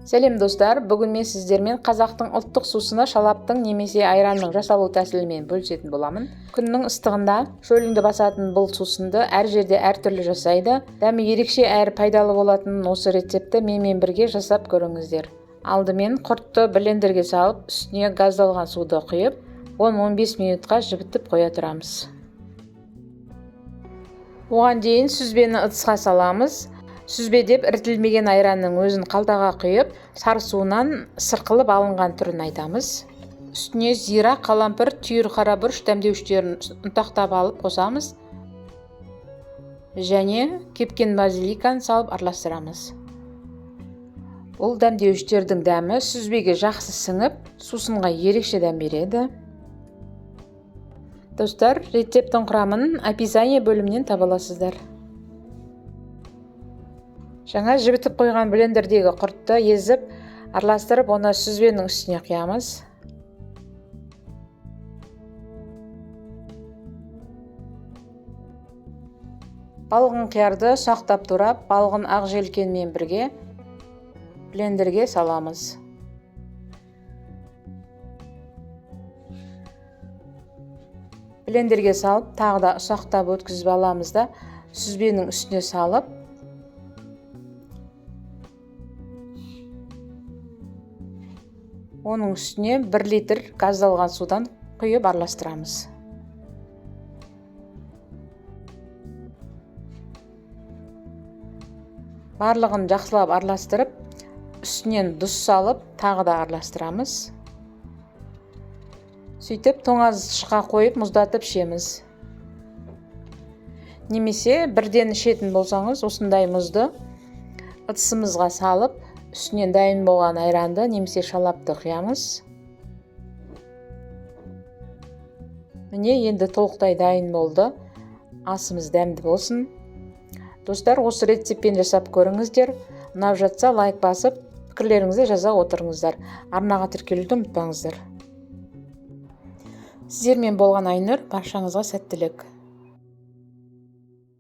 Сәлем достар, бүгін мен сіздермен қазақтың ұлттық сусыны шалаптың немесе айранның жасалу тәсілімен бөлісетін боламын. Күннің ыстығында шөліңді басатын бұл сусынды әр жерде әртүрлі жасайды. Дәмі ерекше әрі пайдалы болатын осы рецепті менімен бірге жасап көріңіздер. Алдымен құртты блендерге салып, үстіне газдалған суды құйып, 10-15 минутқа жібітіп қоя тұрамыз. Оған дейін сүзбені ыдысқа саламыз. Сүзбе деп ірітілмеген айранның өзін қалтаға құйып, сары суынан сырқылып алынған түрін айтамыз. Үстіне зира, қалампыр, түйір қарабұрыш дәмдеуіштерін ұнтақтап алып қосамыз. Және кепкен базиликаны салып араластырамыз. Бұл дәмдеуіштердің дәмі сүзбеге жақсы сіңіп, сусынға ерекше дәм береді. Достар, рецептің құрамын описание бөлімінен таба аласыздар. Жаңа жібітіп қойған блендердегі құртты езіп, араластырып, оны сүзбенің үстіне құямыз. Балғын қиярды ұсақтап турап, балғын ақ желкенмен бірге блендерге саламыз. Блендерге салып, тағы да ұсақтап өткізіп аламыз да, сүзбенің үстіне салып, оның үстіне 1 литр газдалған судан құйып араластырамыз. Барлығын жақсылап араластырып, үстінен тұз салып, тағы да араластырамыз. Сөйтіп, тоңазытқышқа қойып, мұздатып ішеміз. Немесе бірден ішетін болсаңыз, осындай мұзды ыдысымызға салып, үстінен дайын болған айранды немесе шалапты құямыз. Міне, енді толықтай дайын болды. Асымыз дәмді болсын. Достар, осы рецеппен жасап көріңіздер. Ұнап жатса лайк басып, пікірлеріңізді жаза отырыңыздар. Арнаға тіркелуді ұмытпаңыздар. Сіздермен болған Айнұр, баршаңызға сәттілік.